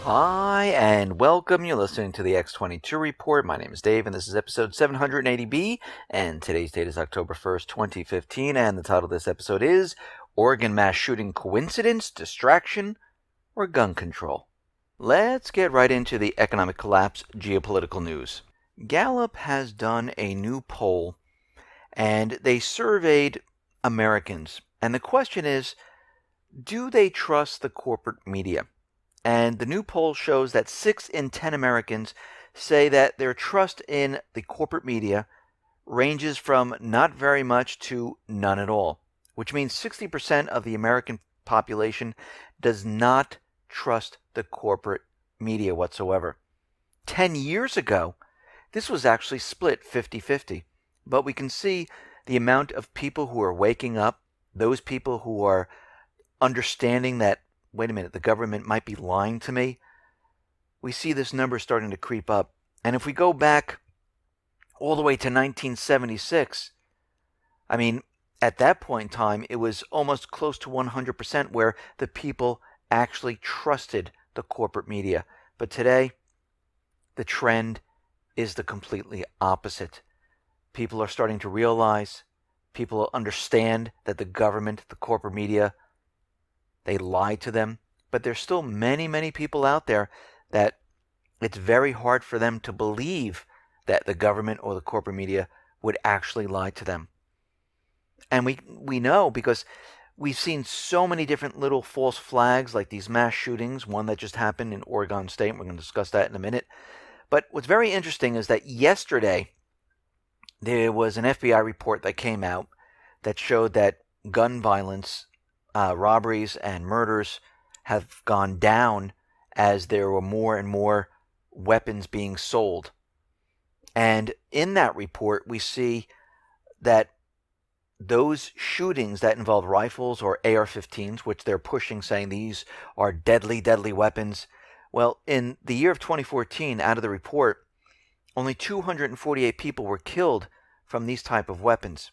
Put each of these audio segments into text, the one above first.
Hi, and welcome. You're listening to the X22 Report. My name is Dave, and this is episode 780B, and today's date is October 1st, 2015, and the title of this episode is Oregon Mass Shooting Coincidence, Distraction, or Gun Control? Let's get right into the economic collapse geopolitical news. Gallup has done a new poll, and they surveyed Americans, and the question is, do they trust the corporate media? And the new poll shows that 6 in 10 Americans say that their trust in the corporate media ranges from not very much to none at all, which means 60% of the American population does not trust the corporate media whatsoever. 10 years ago, this was actually split 50-50. But we can see the amount of people who are waking up, those people who are understanding that, wait a minute, the government might be lying to me. We see this number starting to creep up. And if we go back all the way to 1976, I mean, at that point in time, it was almost close to 100% where the people actually trusted the corporate media. But today, the trend is the completely opposite. People are starting to realize, people understand that the government, the corporate media, they lie to them, but there's still many, many people out there that it's very hard for them to believe that the government or the corporate media would actually lie to them. And we know because we've seen so many different little false flags like these mass shootings, one that just happened in Oregon State. We're going to discuss that in a minute. But what's very interesting is that yesterday there was an FBI report that came out that showed that gun violence, robberies and murders have gone down as there were more and more weapons being sold. And in that report, we see that those shootings that involve rifles or AR-15s, which they're pushing, saying these are deadly, deadly weapons. Well, in the year of 2014, out of the report, only 248 people were killed from these type of weapons.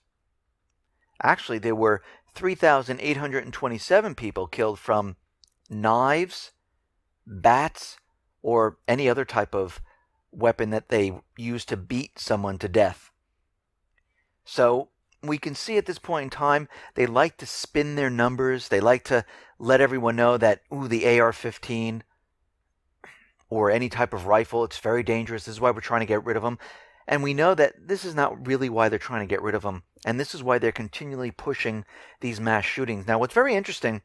Actually, there were 3,827 people killed from knives, bats, or any other type of weapon that they use to beat someone to death. So we can see at this point in time, they like to spin their numbers. They like to let everyone know that, the AR-15 or any type of rifle, it's very dangerous. This is why we're trying to get rid of them. And we know that this is not really why they're trying to get rid of them. And this is why they're continually pushing these mass shootings. Now, what's very interesting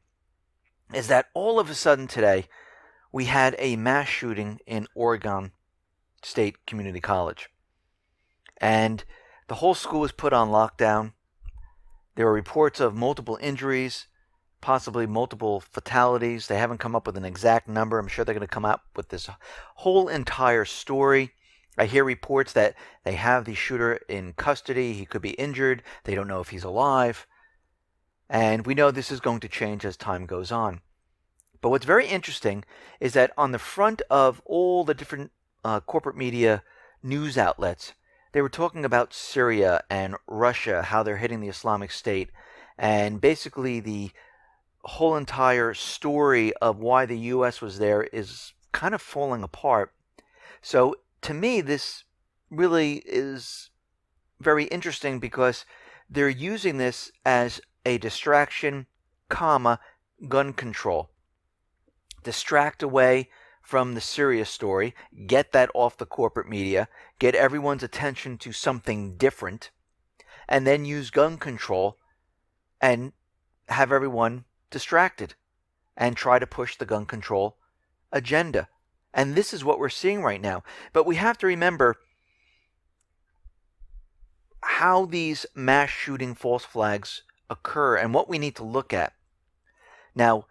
is that all of a sudden today, we had a mass shooting in Oregon State Community College. And the whole school was put on lockdown. There were reports of multiple injuries, possibly multiple fatalities. They haven't come up with an exact number. I'm sure they're going to come up with this whole entire story. I hear reports that they have the shooter in custody. He could be injured. They don't know if he's alive. And we know this is going to change as time goes on. But what's very interesting is that on the front of all the different corporate media news outlets, they were talking about Syria and Russia, how they're hitting the Islamic State. And basically the whole entire story of why the U.S. was there is kind of falling apart. So to me, this really is very interesting because they're using this as a distraction, gun control. Distract away from the serious story, get that off the corporate media, get everyone's attention to something different, and then use gun control and have everyone distracted and try to push the gun control agenda. And this is what we're seeing right now. But we have to remember how these mass shooting false flags occur and what we need to look at. Now,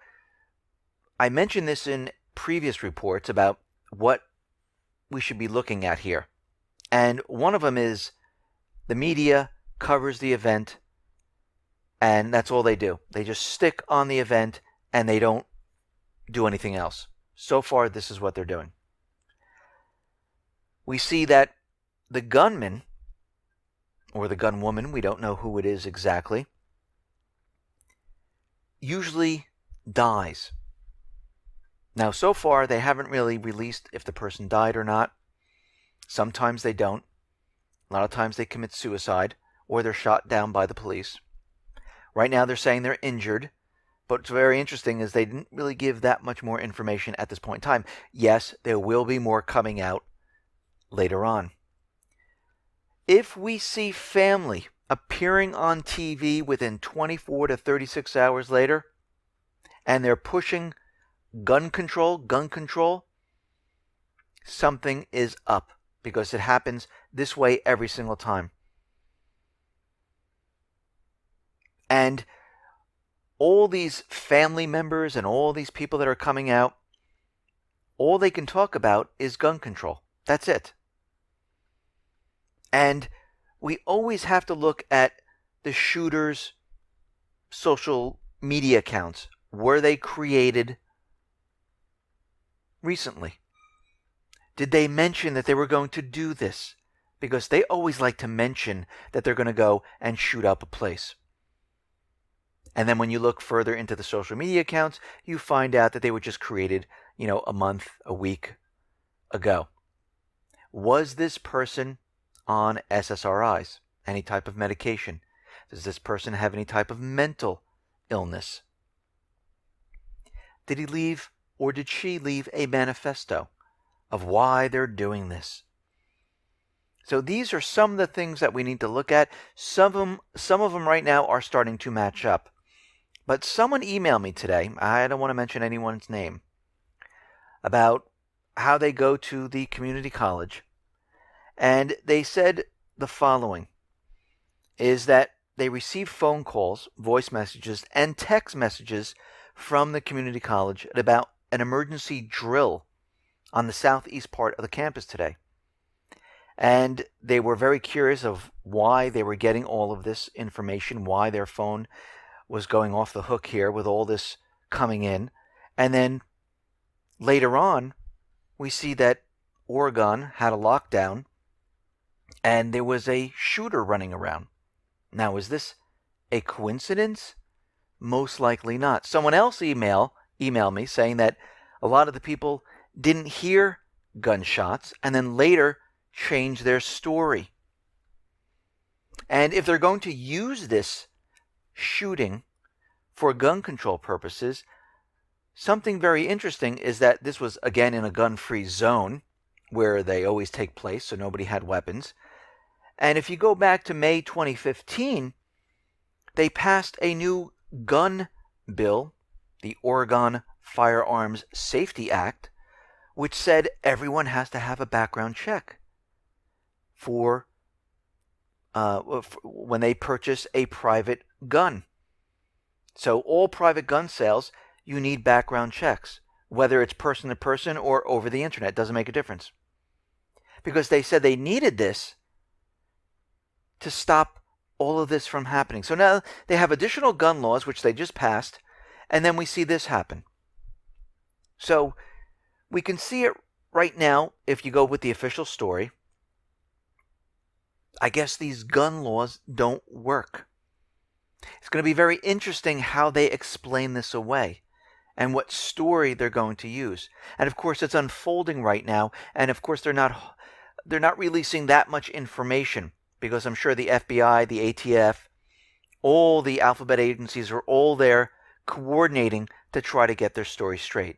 I mentioned this in previous reports about what we should be looking at here. And one of them is the media covers the event, and that's all they do. They just stick on the event, and they don't do anything else. So far, this is what they're doing. We see that the gunman, or the gunwoman, we don't know who it is exactly, usually dies. Now, so far, they haven't really released if the person died or not. Sometimes they don't. A lot of times they commit suicide or they're shot down by the police. Right now, they're saying they're injured. But what's very interesting is they didn't really give that much more information at this point in time. Yes, there will be more coming out later on. If we see family appearing on TV within 24 to 36 hours later, and they're pushing gun control, something is up, because it happens this way every single time. And all these family members and all these people that are coming out, all they can talk about is gun control. That's it. And we always have to look at the shooter's social media accounts. Were they created recently? Did they mention that they were going to do this? Because they always like to mention that they're going to go and shoot up a place. And then when you look further into the social media accounts, you find out that they were just created, a month, a week ago. Was this person on SSRIs? Any type of medication? Does this person have any type of mental illness? Did he leave or did she leave a manifesto of why they're doing this? So these are some of the things that we need to look at. Some of them right now are starting to match up. But someone emailed me today, I don't want to mention anyone's name, about how they go to the community college. And they said the following, is that they receive phone calls, voice messages, and text messages from the community college about an emergency drill on the southeast part of the campus today. And they were very curious of why they were getting all of this information, why their phone was going off the hook here with all this coming in. And then later on, we see that Oregon had a lockdown and there was a shooter running around. Now, is this a coincidence? Most likely not. Someone else emailed me saying that a lot of the people didn't hear gunshots and then later changed their story. And if they're going to use this shooting for gun control purposes, something very interesting is that this was again in a gun-free zone where they always take place, so nobody had weapons. And if you go back to May 2015, they passed a new gun bill, the Oregon Firearms Safety Act, which said everyone has to have a background check for when they purchase a private gun. So all private gun sales, you need background checks, whether it's person to person or over the internet. It doesn't make a difference. Because they said they needed this to stop all of this from happening. So now they have additional gun laws, which they just passed, and then we see this happen. So we can see it right now if you go with the official story. I guess these gun laws don't work. It's going to be very interesting how they explain this away and what story they're going to use. And of course, it's unfolding right now. And of course, they're not releasing that much information because I'm sure the FBI, the ATF, all the alphabet agencies are all there coordinating to try to get their story straight.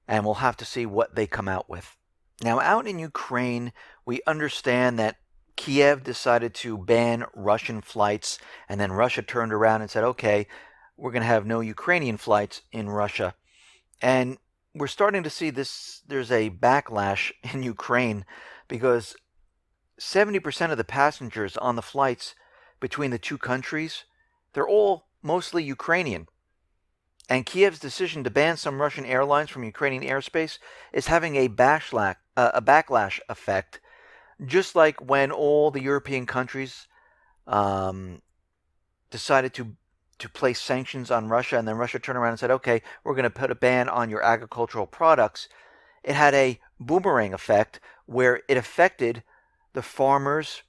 And we'll have to see what they come out with. Now, out in Ukraine, we understand that Kiev decided to ban Russian flights, and then Russia turned around and said, okay, we're going to have no Ukrainian flights in Russia. And we're starting to see this, there's a backlash in Ukraine because 70% of the passengers on the flights between the two countries, they're all mostly Ukrainian. And Kiev's decision to ban some Russian airlines from Ukrainian airspace is having a backlash effect, just like when all the European countries decided to place sanctions on Russia, and then Russia turned around and said, okay, we're going to put a ban on your agricultural products. It had a boomerang effect where it affected the farmers,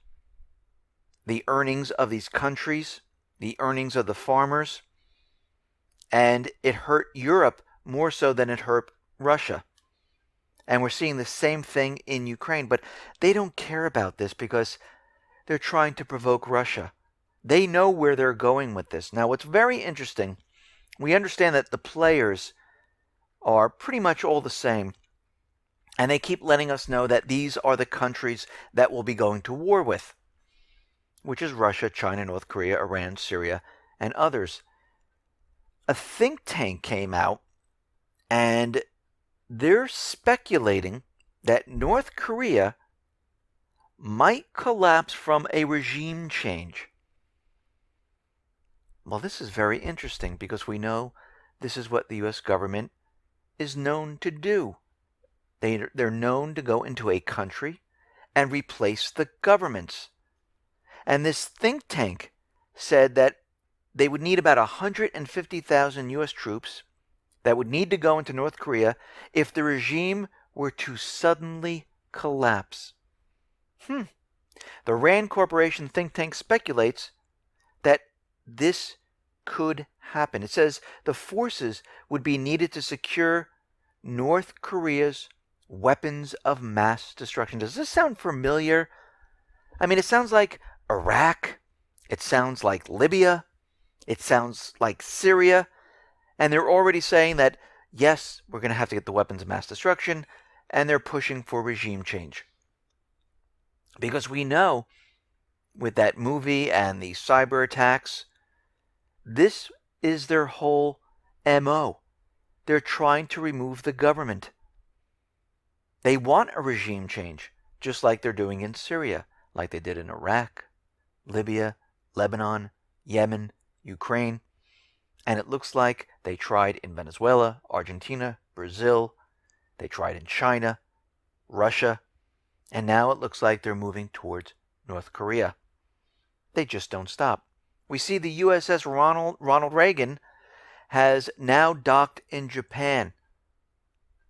the earnings of these countries, the earnings of the farmers, and it hurt Europe more so than it hurt Russia. And we're seeing the same thing in Ukraine. But they don't care about this because they're trying to provoke Russia. They know where they're going with this. Now, what's very interesting, we understand that the players are pretty much all the same. And they keep letting us know that these are the countries that we'll be going to war with, which is Russia, China, North Korea, Iran, Syria, and others. A think tank came out, and they're speculating that North Korea might collapse from a regime change. Well, this is very interesting because we know this is what the U.S. government is known to do. They're known to go into a country and replace the governments. And this think tank said that they would need about 150,000 U.S. troops that would need to go into North Korea if the regime were to suddenly collapse. The Rand Corporation think tank speculates that this could happen. It says the forces would be needed to secure North Korea's weapons of mass destruction. Does this sound familiar? I mean, it sounds like Iraq. It sounds like Libya. It sounds like Syria. And they're already saying that, yes, we're going to have to get the weapons of mass destruction, and they're pushing for regime change. Because we know, with that movie and the cyber attacks, this is their whole MO. They're trying to remove the government. They want a regime change, just like they're doing in Syria, like they did in Iraq, Libya, Lebanon, Yemen, Ukraine. And it looks like they tried in Venezuela, Argentina, Brazil. They tried in China, Russia. And now it looks like they're moving towards North Korea. They just don't stop. We see the USS Ronald Reagan has now docked in Japan.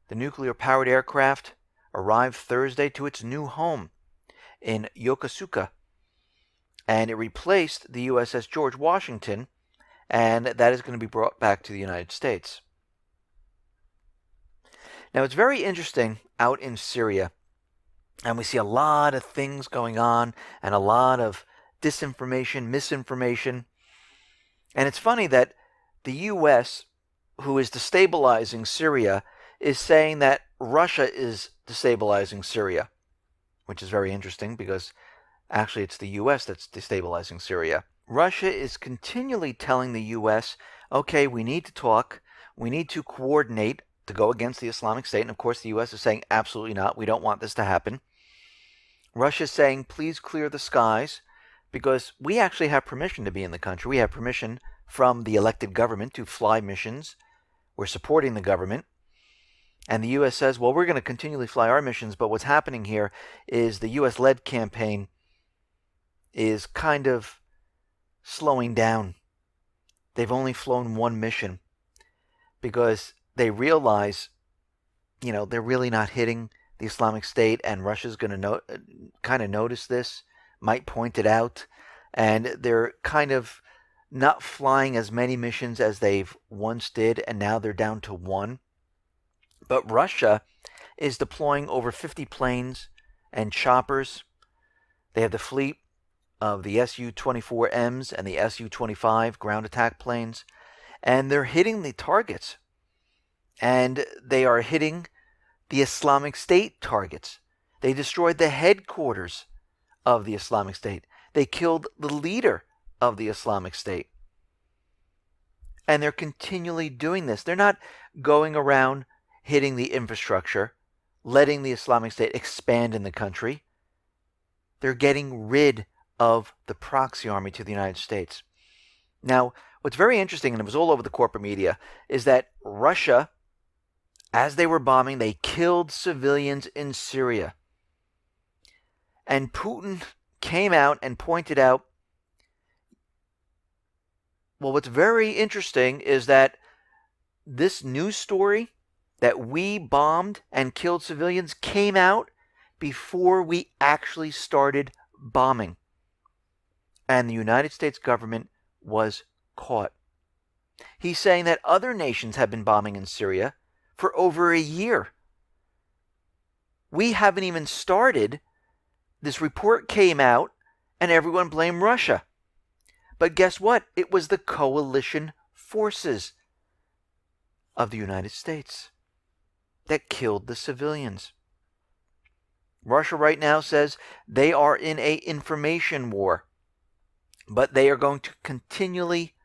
The nuclear-powered aircraft arrived Thursday to its new home in Yokosuka. And it replaced the USS George Washington, and that is going to be brought back to the United States. Now, it's very interesting out in Syria, and we see a lot of things going on and a lot of disinformation, misinformation. And it's funny that the U.S., who is destabilizing Syria, is saying that Russia is destabilizing Syria, which is very interesting because actually it's the U.S. that's destabilizing Syria. Russia is continually telling the U.S., okay, we need to talk, we need to coordinate to go against the Islamic State. And of course the U.S. is saying, absolutely not, we don't want this to happen. Russia is saying, please clear the skies, because we actually have permission to be in the country. We have permission from the elected government to fly missions. We're supporting the government. And the U.S. says, well, we're going to continually fly our missions, but what's happening here is the U.S.-led campaign is kind of slowing down. They've only flown one mission because they realize, they're really not hitting the Islamic State, and Russia's going to kind of notice this, might point it out, and they're kind of not flying as many missions as they've once did, and now they're down to one. But Russia is deploying over 50 planes and choppers. They have the fleet of the Su-24Ms and the Su-25 ground attack planes, and they're hitting the targets. And they are hitting the Islamic State targets. They destroyed the headquarters of the Islamic State. They killed the leader of the Islamic State. And they're continually doing this. They're not going around hitting the infrastructure, letting the Islamic State expand in the country. They're getting rid of the proxy army to the United States. Now, what's very interesting, and it was all over the corporate media, is that Russia, as they were bombing, they killed civilians in Syria. And Putin came out and pointed out, well, what's very interesting is that this news story that we bombed and killed civilians came out before we actually started bombing. And the United States government was caught. He's saying that other nations have been bombing in Syria for over a year. We haven't even started. This report came out and everyone blamed Russia. But guess what? It was the coalition forces of the United States that killed the civilians. Russia right now says they are in an information war, but they are going to continually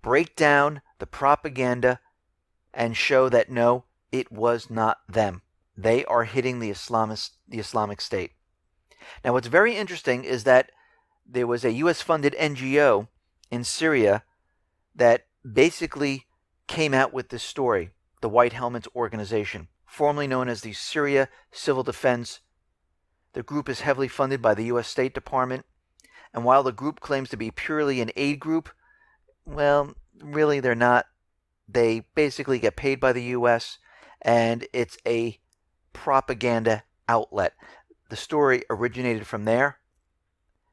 break down the propaganda and show that no, it was not them. They are hitting the Islamic State. Now, what's very interesting is that there was a U.S.-funded NGO in Syria that basically came out with this story, the White Helmets Organization, formerly known as the Syria Civil Defense. The group is heavily funded by the U.S. State Department, and while the group claims to be purely an aid group, well, really they're not. They basically get paid by the U.S., and it's a propaganda outlet. The story originated from there.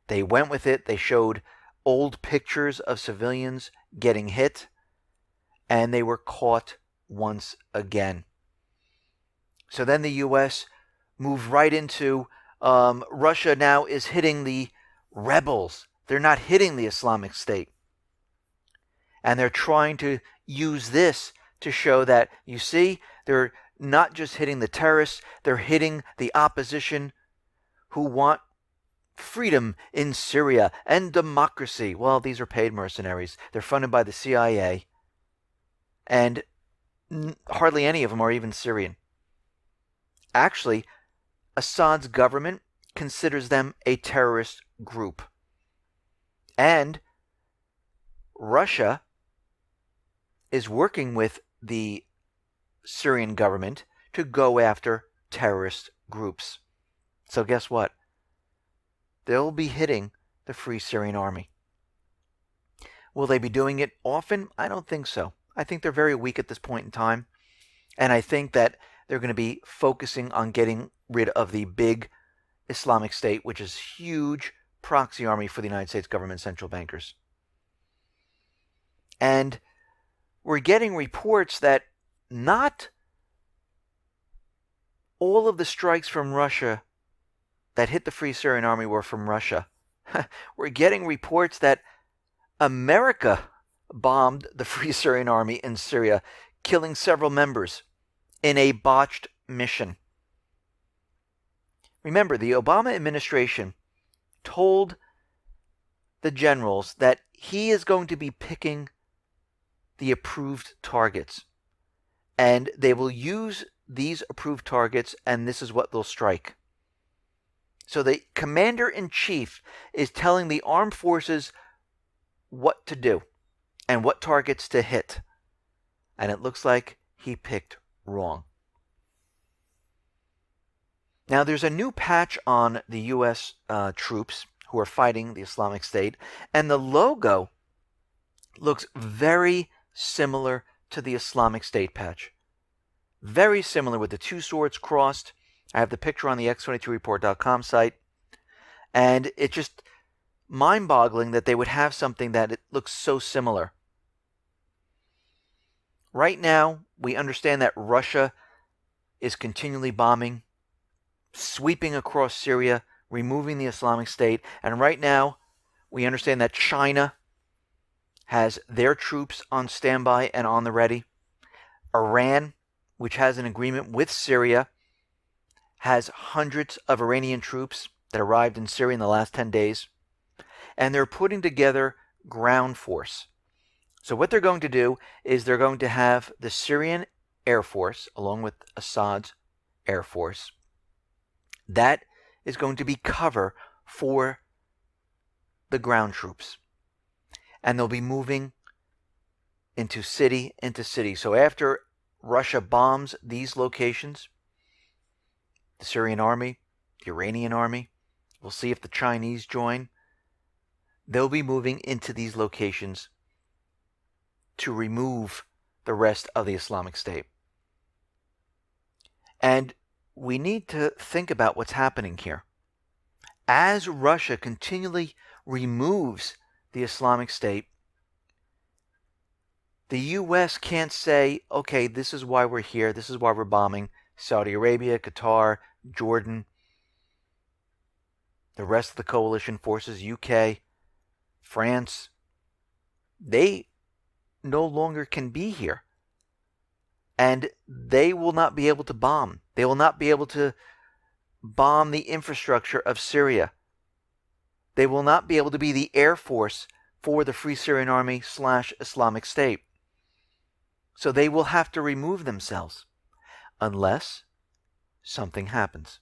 They went with it. They showed old pictures of civilians getting hit, and they were caught once again. So then the U.S. moved right into Russia now is hitting the rebels. They're not hitting the Islamic State. And they're trying to use this to show that, you see, they're not just hitting the terrorists, they're hitting the opposition who want freedom in Syria and democracy. Well, these are paid mercenaries. They're funded by the CIA. And hardly any of them are even Syrian. Actually, Assad's government considers them a terrorist group. And Russia is working with the Syrian government to go after terrorist groups. So guess what? They'll be hitting the Free Syrian Army. Will they be doing it often? I don't think so. I think they're very weak at this point in time. And I think that they're going to be focusing on getting rid of the big Islamic State, which is huge proxy army for the United States government central bankers. And we're getting reports that not all of the strikes from Russia that hit the Free Syrian Army were from Russia. We're getting reports that America bombed the Free Syrian Army in Syria, killing several members in a botched mission. Remember, the Obama administration told the generals that he is going to be picking the approved targets. And they will use these approved targets, and this is what they'll strike. So the commander-in-chief is telling the armed forces what to do and what targets to hit. And it looks like he picked wrong. Now, there's a new patch on the U.S. Troops who are fighting the Islamic State, and the logo looks very similar to the Islamic State patch. Very similar, with the two swords crossed. I have the picture on the X22Report.com site, and it's just mind-boggling that they would have something that it looks so similar. Right now, we understand that Russia is continually bombing, sweeping across Syria, removing the Islamic State, and right now, we understand that China has their troops on standby and on the ready. Iran, which has an agreement with Syria, has hundreds of Iranian troops that arrived in Syria in the last 10 days. And they're putting together ground force. So what they're going to do is they're going to have the Syrian Air Force, along with Assad's Air Force. That is going to be cover for the ground troops. And they'll be moving into city. So after Russia bombs these locations, the Syrian army, the Iranian army, we'll see if the Chinese join. They'll be moving into these locations to remove the rest of the Islamic State. And we need to think about what's happening here. As Russia continually removes the Islamic State, The U.S. can't say, okay, this is why we're here. This is why we're bombing Saudi Arabia, Qatar, Jordan, the rest of the coalition forces, UK, France. They no longer can be here. And they will not be able to bomb. They will not be able to bomb the infrastructure of Syria. They will not be able to be the air force for the Free Syrian Army / Islamic State. So they will have to remove themselves unless something happens.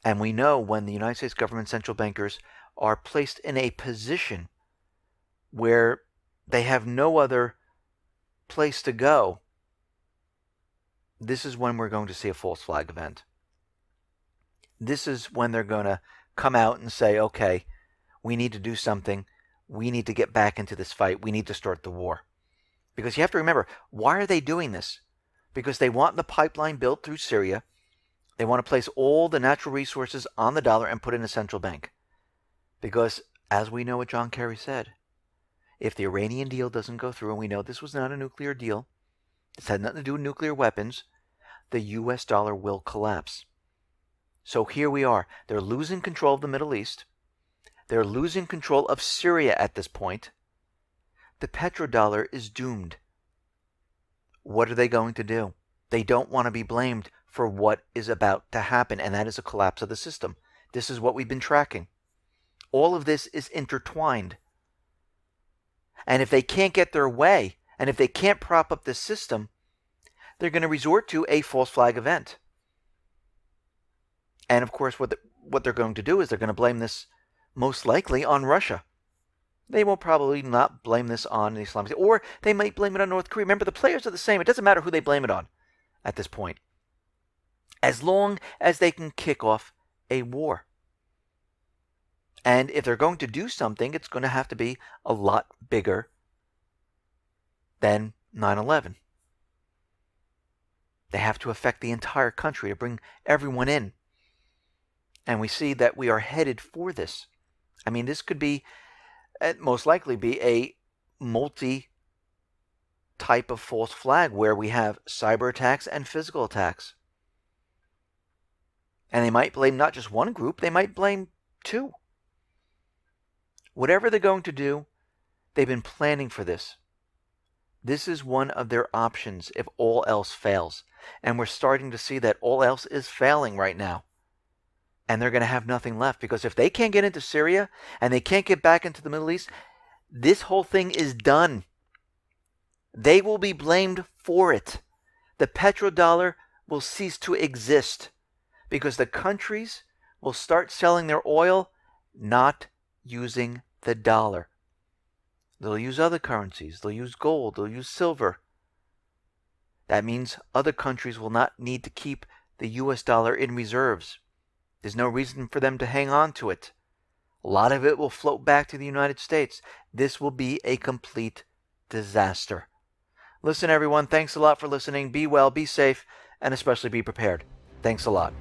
And we know when the United States government central bankers are placed in a position where they have no other place to go, this is when we're going to see a false flag event. This is when they're going to come out and say, okay, we need to do something. We need to get back into this fight. We need to start the war. Because you have to remember, why are they doing this? Because they want the pipeline built through Syria. They want to place all the natural resources on the dollar and put in a central bank. Because, as we know what John Kerry said, if the Iranian deal doesn't go through, and we know this was not a nuclear deal, this had nothing to do with nuclear weapons, the US dollar will collapse. So here we are. They're losing control of the Middle East. They're losing control of Syria at this point. The petrodollar is doomed. What are they going to do? They don't want to be blamed for what is about to happen, and that is a collapse of the system. This is what we've been tracking. All of this is intertwined. And if they can't get their way, and if they can't prop up this system, they're going to resort to a false flag event. And of course, what they're going to do is they're going to blame this most likely on Russia. They will probably not blame this on the Islamic State, or they might blame it on North Korea. Remember, the players are the same. It doesn't matter who they blame it on at this point, as long as they can kick off a war. And if they're going to do something, it's going to have to be a lot bigger than 9/11. They have to affect the entire country to bring everyone in. And we see that we are headed for this. I mean, this could be, most likely be a multi-type of false flag where we have cyber attacks and physical attacks. And they might blame not just one group, they might blame two. Whatever they're going to do, they've been planning for this. This is one of their options if all else fails. And we're starting to see that all else is failing right now. And they're going to have nothing left, because if they can't get into Syria and they can't get back into the Middle East, this whole thing is done. They will be blamed for it. The petrodollar will cease to exist because the countries will start selling their oil not using the dollar. They'll use other currencies. They'll use gold. They'll use silver. That means other countries will not need to keep the US dollar in reserves. There's no reason for them to hang on to it. A lot of it will float back to the United States. This will be a complete disaster. Listen, everyone, thanks a lot for listening. Be well, be safe, and especially be prepared. Thanks a lot.